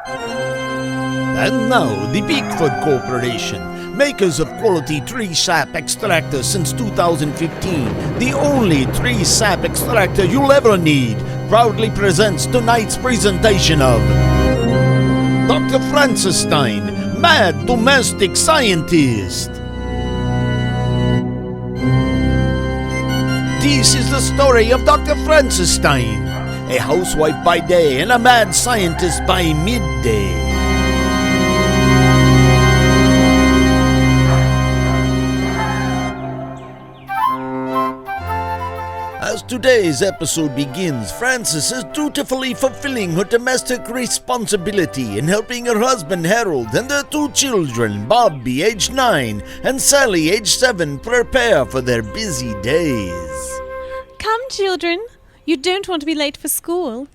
And now, the Bigfoot Corporation, makers of quality tree sap extractor since 2015, the only tree sap extractor you'll ever need, proudly presents tonight's presentation of Dr. Francis Stein, Mad Domestic Scientist. This is the story of Dr. Francis Stein, a housewife by day and a mad scientist by midday. As today's episode begins, Frances is dutifully fulfilling her domestic responsibility in helping her husband Harold and their two children, Bobby, age 9, and Sally, age 7, prepare for their busy days. Come, children. You don't want to be late for school.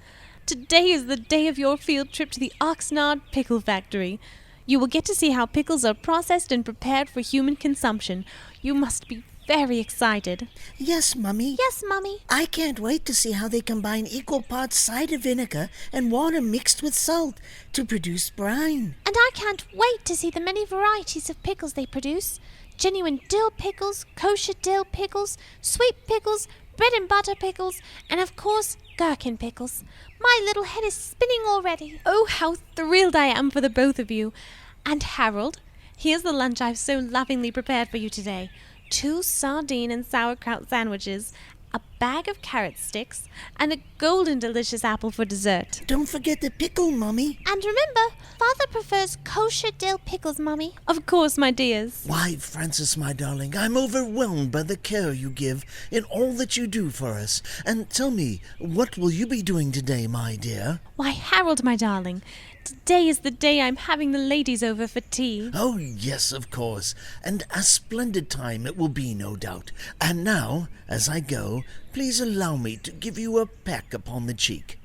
Today is the day of your field trip to the Oxnard Pickle Factory. You will get to see how pickles are processed and prepared for human consumption. You must be very excited. Yes, Mummy. Yes, Mummy. I can't wait to see how they combine equal parts cider vinegar and water mixed with salt to produce brine. And I can't wait to see the many varieties of pickles they produce. Genuine dill pickles, kosher dill pickles, sweet pickles, bread and butter pickles, and of course, gherkin pickles. My little head is spinning already. Oh, how thrilled I am for the both of you. And Harold, here's the lunch I've so lovingly prepared for you today. 2 sardine and sauerkraut sandwiches, a bag of carrot sticks, and a golden delicious apple for dessert. Don't forget the pickle, Mummy. And remember, Father prefers kosher dill pickles, Mummy. Of course, my dears. Why, Frances, my darling, I'm overwhelmed by the care you give in all that you do for us. And tell me, what will you be doing today, my dear? Why, Harold, my darling, today is the day I'm having the ladies over for tea. Oh, yes, of course. And a splendid time it will be, no doubt. And now, as I go, please allow me to give you a peck upon the cheek.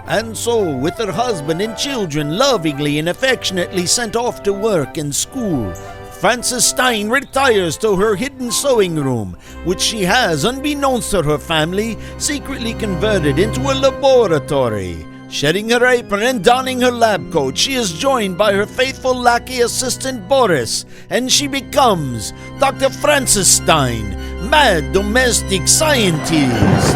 And so, with her husband and children lovingly and affectionately sent off to work and school, Frances Stein retires to her hidden sewing room, which she has, unbeknownst to her family, secretly converted into a laboratory. Shedding her apron and donning her lab coat, she is joined by her faithful lackey assistant Boris, and she becomes Dr. Francis Stein, Mad Domestic Scientist.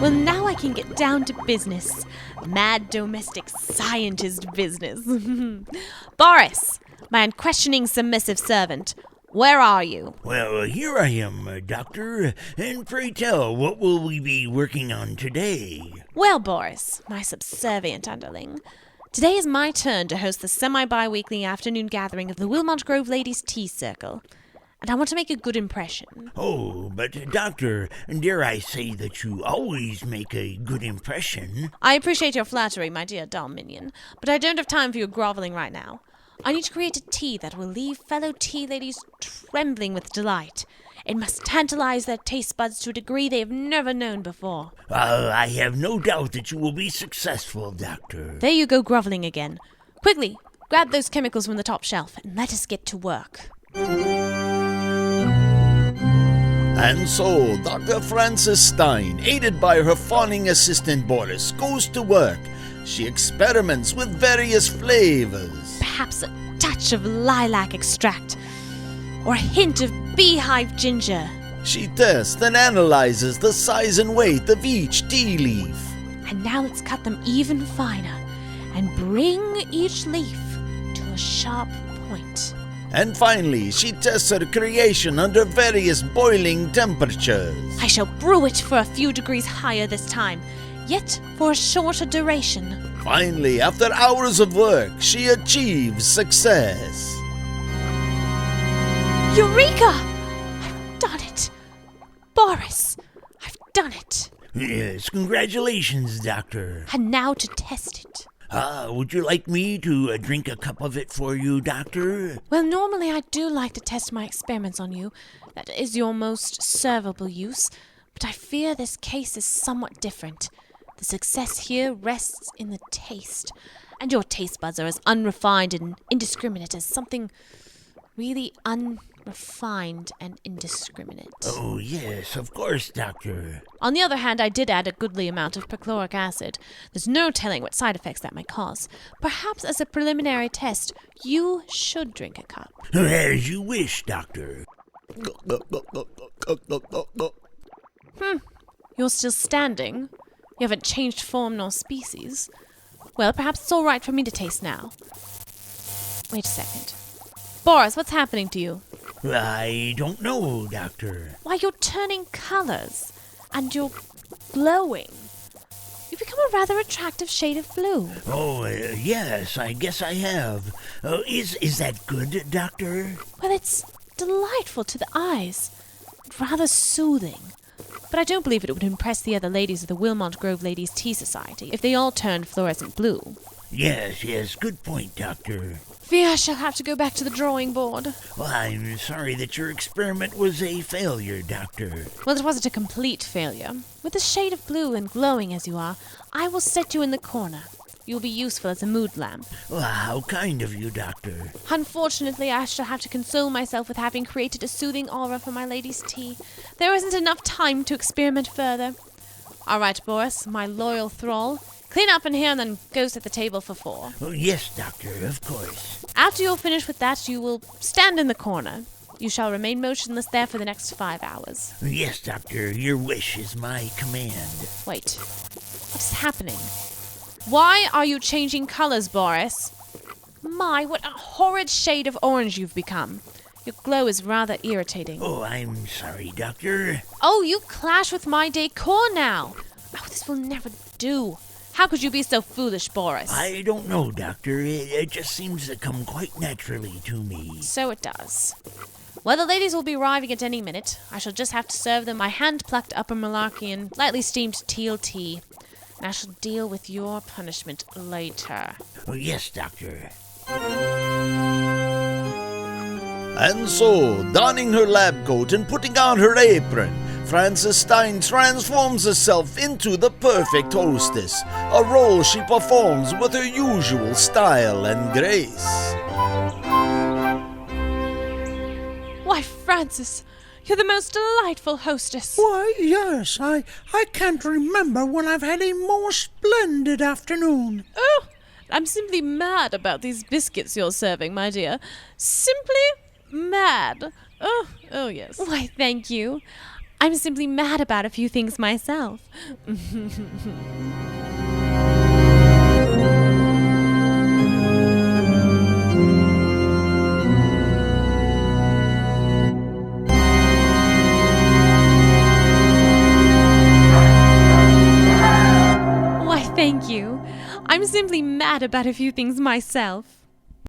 Well, now I can get down to business. Mad domestic scientist business. Boris, my unquestioning submissive servant, where are you? Well, here I am, Doctor, and pray tell, what will we be working on today? Well, Boris, my subservient underling, today is my turn to host the semi-bi-weekly afternoon gathering of the Wilmot Grove Ladies' Tea Circle. And I want to make a good impression. Oh, but Doctor, dare I say that you always make a good impression? I appreciate your flattery, my dear doll minion, but I don't have time for your groveling right now. I need to create a tea that will leave fellow tea ladies trembling with delight. It must tantalize their taste buds to a degree they have never known before. I have no doubt that you will be successful, Doctor. There you go groveling again. Quickly, grab those chemicals from the top shelf and let us get to work. And so, Dr. Frances Stein, aided by her fawning assistant Boris, goes to work. She experiments with various flavors. Perhaps a touch of lilac extract, or a hint of beehive ginger. She tests and analyzes the size and weight of each tea leaf. And now let's cut them even finer, and bring each leaf to a sharp point. And finally, she tests her creation under various boiling temperatures. I shall brew it for a few degrees higher this time, yet for a shorter duration. Finally, after hours of work, she achieves success. Eureka! I've done it! Boris, I've done it! Yes, congratulations, Doctor. And now to test it. Would you like me to drink a cup of it for you, Doctor? Well, normally I do like to test my experiments on you. That is your most servable use. But I fear this case is somewhat different. The success here rests in the taste. And your taste buds are as unrefined and indiscriminate as something really refined and indiscriminate. Oh, yes, of course, Doctor. On the other hand, I did add a goodly amount of perchloric acid. There's no telling what side effects that might cause. Perhaps as a preliminary test, you should drink a cup. As you wish, Doctor. You're still standing. You haven't changed form nor species. Well, perhaps it's all right for me to taste now. Wait a second. Boris, what's happening to you? I don't know, Doctor. Why, you're turning colors. And you're glowing. You've become a rather attractive shade of blue. Oh, yes, I guess I have. Is that good, Doctor? Well, it's delightful to the eyes. Rather soothing. But I don't believe it would impress the other ladies of the Wilmont Grove Ladies' Tea Society if they all turned fluorescent blue. Yes, good point, Doctor. Fear I shall have to go back to the drawing board. Well, I'm sorry that your experiment was a failure, Doctor. Well, it wasn't a complete failure. With a shade of blue and glowing as you are, I will set you in the corner. You'll be useful as a mood lamp. Well, how kind of you, Doctor. Unfortunately, I shall have to console myself with having created a soothing aura for my lady's tea. There isn't enough time to experiment further. All right, Boris, my loyal thrall. Clean up in here and then go set the table for 4. Oh, yes, Doctor, of course. After you're finished with that, you will stand in the corner. You shall remain motionless there for the next 5 hours. Yes, Doctor, your wish is my command. Wait, what's happening? Why are you changing colors, Boris? My, what a horrid shade of orange you've become. Your glow is rather irritating. Oh, I'm sorry, Doctor. Oh, you clash with my decor now. Oh, this will never do. How could you be so foolish, Boris? I don't know, Doctor. It just seems to come quite naturally to me. So it does. Well, the ladies will be arriving at any minute. I shall just have to serve them my hand-plucked Upper Malarkian, lightly steamed teal tea. And I shall deal with your punishment later. Oh, yes, Doctor. And so, donning her lab coat and putting on her apron, Frances Stein transforms herself into the perfect hostess, a role she performs with her usual style and grace. Why, Frances, you're the most delightful hostess. Why, yes, I can't remember when I've had a more splendid afternoon. Oh, I'm simply mad about these biscuits you're serving, my dear. Simply mad. Oh, yes. Why, thank you. I'm simply mad about a few things myself. Why, thank you. I'm simply mad about a few things myself.